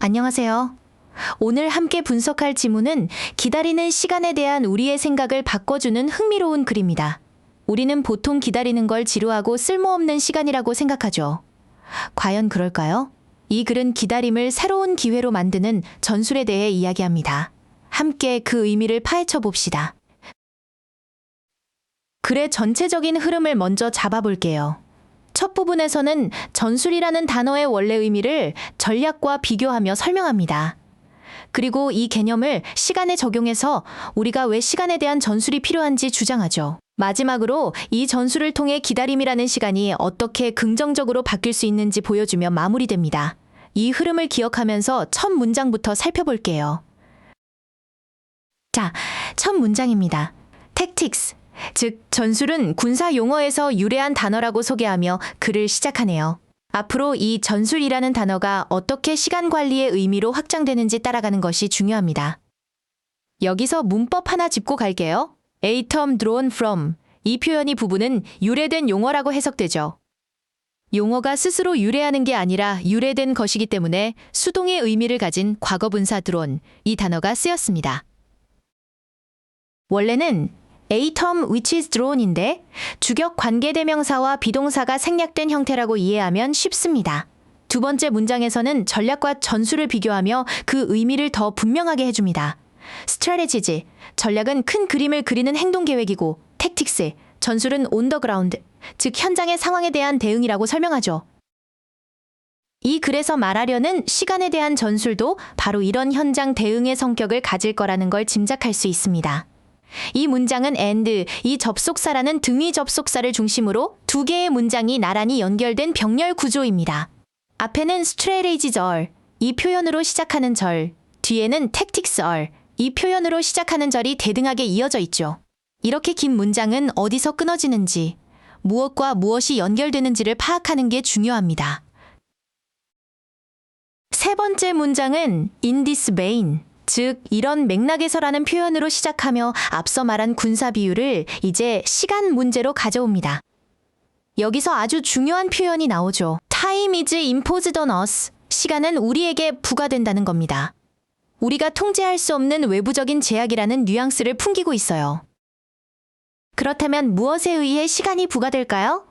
안녕하세요. 오늘 함께 분석할 지문은 기다리는 시간에 대한 우리의 생각을 바꿔주는 흥미로운 글입니다. 우리는 보통 기다리는 걸 지루하고 쓸모없는 시간이라고 생각하죠. 과연 그럴까요? 이 글은 기다림을 새로운 기회로 만드는 전술에 대해 이야기합니다. 함께 그 의미를 파헤쳐 봅시다. 글의 전체적인 흐름을 먼저 잡아볼게요. 첫 부분에서는 전술이라는 단어의 원래 의미를 전략과 비교하며 설명합니다. 그리고 이 개념을 시간에 적용해서 우리가 왜 시간에 대한 전술이 필요한지 주장하죠. 마지막으로 이 전술을 통해 기다림이라는 시간이 어떻게 긍정적으로 바뀔 수 있는지 보여주며 마무리됩니다. 이 흐름을 기억하면서 첫 문장부터 살펴볼게요. 자, 첫 문장입니다. tactics, 즉 전술은 군사 용어에서 유래한 단어라고 소개하며 글을 시작하네요. 앞으로 이 전술이라는 단어가 어떻게 시간 관리의 의미로 확장되는지 따라가는 것이 중요합니다. 여기서 문법 하나 짚고 갈게요. A term drawn from, 이 표현이 부분은 유래된 용어라고 해석되죠. 용어가 스스로 유래하는 게 아니라 유래된 것이기 때문에 수동의 의미를 가진 과거분사 drawn, 이 단어가 쓰였습니다. 원래는 A term which is drawn인데 주격 관계대명사와 비동사가 생략된 형태라고 이해하면 쉽습니다. 두 번째 문장에서는 전략과 전술을 비교하며 그 의미를 더 분명하게 해줍니다. strategies, 전략은 큰 그림을 그리는 행동계획이고 tactics, 전술은 on the ground, 즉 현장의 상황에 대한 대응이라고 설명하죠. 이 글에서 말하려는 시간에 대한 전술도 바로 이런 현장 대응의 성격을 가질 거라는 걸 짐작할 수 있습니다. 이 문장은 and, 이 접속사라는 등위 접속사를 중심으로 두 개의 문장이 나란히 연결된 병렬 구조입니다. 앞에는 strategies are, 이 표현으로 시작하는 절, 뒤에는 tactics are, 이 표현으로 시작하는 절이 대등하게 이어져 있죠. 이렇게 긴 문장은 어디서 끊어지는지, 무엇과 무엇이 연결되는지를 파악하는 게 중요합니다. 세 번째 문장은 in this vein, 즉 이런 맥락에서라는 표현으로 시작하며 앞서 말한 군사 비유를 이제 시간 문제로 가져옵니다. 여기서 아주 중요한 표현이 나오죠. Time is imposed on us. 시간은 우리에게 부과된다는 겁니다. 우리가 통제할 수 없는 외부적인 제약이라는 뉘앙스를 풍기고 있어요. 그렇다면 무엇에 의해 시간이 부과될까요?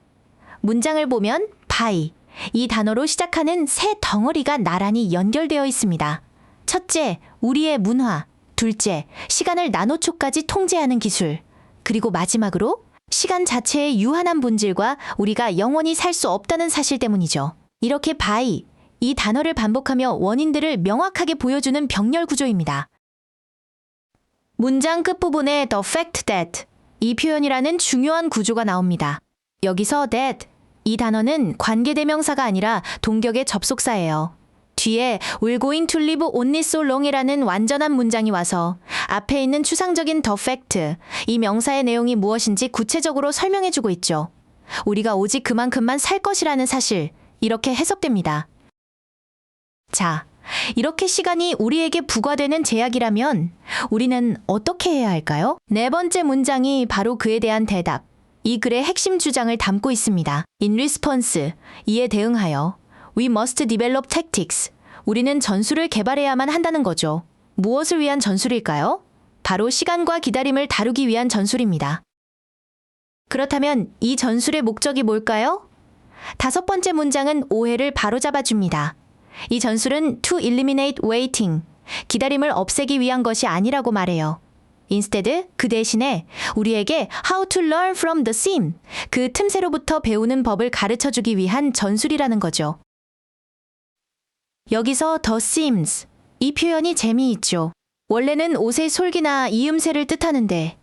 문장을 보면 by, 이 단어로 시작하는 세 덩어리가 나란히 연결되어 있습니다. 첫째, 우리의 문화. 둘째, 시간을 나노초까지 통제하는 기술. 그리고 마지막으로 시간 자체의 유한한 본질과 우리가 영원히 살 수 없다는 사실 때문이죠. 이렇게 by, 이 단어를 반복하며 원인들을 명확하게 보여주는 병렬 구조입니다. 문장 끝부분에 the fact that, 이 표현이라는 중요한 구조가 나옵니다. 여기서 that, 이 단어는 관계대명사가 아니라 동격의 접속사예요. 뒤에 We're going to live only so long이라는 완전한 문장이 와서 앞에 있는 추상적인 the fact, 이 명사의 내용이 무엇인지 구체적으로 설명해주고 있죠. 우리가 오직 그만큼만 살 것이라는 사실, 이렇게 해석됩니다. 자, 이렇게 시간이 우리에게 부과되는 제약이라면 우리는 어떻게 해야 할까요? 네 번째 문장이 바로 그에 대한 대답, 이 글의 핵심 주장을 담고 있습니다. In response, 이에 대응하여 We must develop tactics. 우리는 전술을 개발해야만 한다는 거죠. 무엇을 위한 전술일까요? 바로 시간과 기다림을 다루기 위한 전술입니다. 그렇다면 이 전술의 목적이 뭘까요? 다섯 번째 문장은 오해를 바로잡아 줍니다. 이 전술은 to eliminate waiting, 기다림을 없애기 위한 것이 아니라고 말해요. Instead, 그 대신에 우리에게 how to learn from the seam, 그 틈새로부터 배우는 법을 가르쳐주기 위한 전술이라는 거죠. 여기서 the seams, 이 표현이 재미있죠. 원래는 옷의 솔기나 이음새를 뜻하는데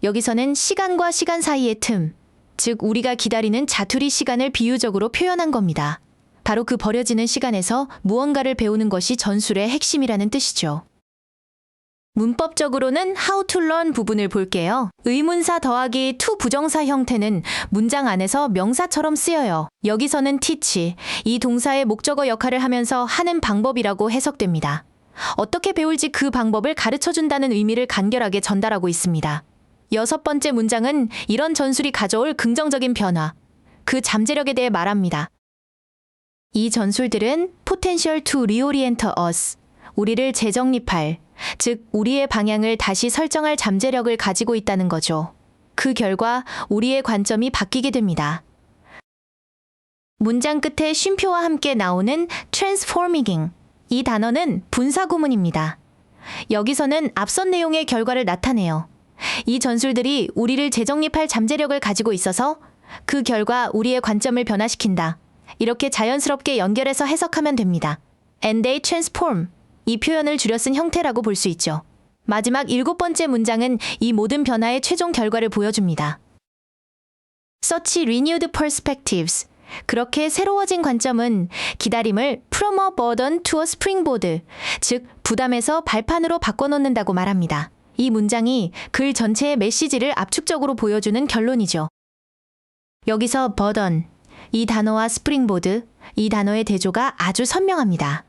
여기서는 시간과 시간 사이의 틈, 즉 우리가 기다리는 자투리 시간을 비유적으로 표현한 겁니다. 바로 그 버려지는 시간에서 무언가를 배우는 것이 전술의 핵심이라는 뜻이죠. 문법적으로는 how to learn 부분을 볼게요. 의문사 더하기 to 부정사 형태는 문장 안에서 명사처럼 쓰여요. 여기서는 teach, 이 동사의 목적어 역할을 하면서 하는 방법이라고 해석됩니다. 어떻게 배울지 그 방법을 가르쳐준다는 의미를 간결하게 전달하고 있습니다. 여섯 번째 문장은 이런 전술이 가져올 긍정적인 변화, 그 잠재력에 대해 말합니다. 이 전술들은 potential to reorient us, 우리를 재정립할, 즉 우리의 방향을 다시 설정할 잠재력을 가지고 있다는 거죠. 그 결과 우리의 관점이 바뀌게 됩니다. 문장 끝에 쉼표와 함께 나오는 transforming, 이 단어는 분사구문입니다. 여기서는 앞선 내용의 결과를 나타내요. 이 전술들이 우리를 재정립할 잠재력을 가지고 있어서 그 결과 우리의 관점을 변화시킨다. 이렇게 자연스럽게 연결해서 해석하면 됩니다. And they transform, 이 표현을 줄여 쓴 형태라고 볼 수 있죠. 마지막 7번째 문장은 이 모든 변화의 최종 결과를 보여줍니다. Such renewed perspectives, 그렇게 새로워진 관점은 기다림을 from a burden to a springboard, 즉 부담에서 발판으로 바꿔놓는다고 말합니다. 이 문장이 글 전체의 메시지를 압축적으로 보여주는 결론이죠. 여기서 burden, 이 단어와 springboard, 이 단어의 대조가 아주 선명합니다.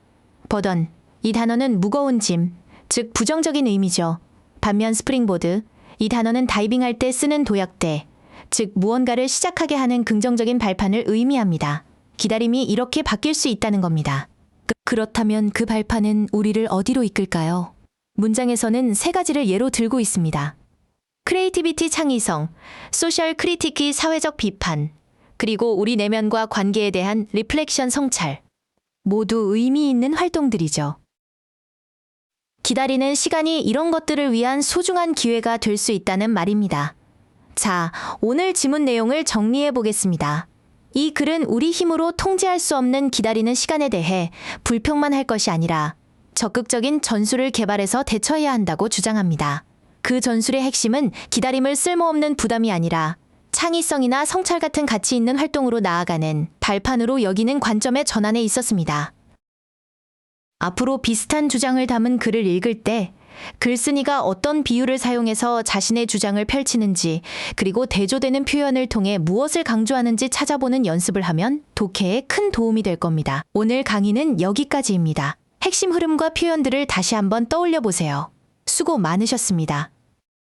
burden, 이 단어는 무거운 짐, 즉 부정적인 의미죠. 반면 springboard, 이 단어는 다이빙할 때 쓰는 도약대, 즉 무언가를 시작하게 하는 긍정적인 발판을 의미합니다. 기다림이 이렇게 바뀔 수 있다는 겁니다. 그렇다면 그 발판은 우리를 어디로 이끌까요? 문장에서는 3가지를 예로 들고 있습니다. 크리에이티비티 창의성, 소셜 크리티키 사회적 비판, 그리고 우리 내면과 관계에 대한 리플렉션 성찰. 모두 의미 있는 활동들이죠. 기다리는 시간이 이런 것들을 위한 소중한 기회가 될 수 있다는 말입니다. 자, 오늘 지문 내용을 정리해 보겠습니다. 이 글은 우리 힘으로 통제할 수 없는 기다리는 시간에 대해 불평만 할 것이 아니라 적극적인 전술을 개발해서 대처해야 한다고 주장합니다. 그 전술의 핵심은 기다림을 쓸모없는 부담이 아니라 창의성이나 성찰 같은 가치 있는 활동으로 나아가는 발판으로 여기는 관점의 전환에 있었습니다. 앞으로 비슷한 주장을 담은 글을 읽을 때 글쓴이가 어떤 비유를 사용해서 자신의 주장을 펼치는지, 그리고 대조되는 표현을 통해 무엇을 강조하는지 찾아보는 연습을 하면 독해에 큰 도움이 될 겁니다. 오늘 강의는 여기까지입니다. 핵심 흐름과 표현들을 다시 한번 떠올려 보세요. 수고 많으셨습니다.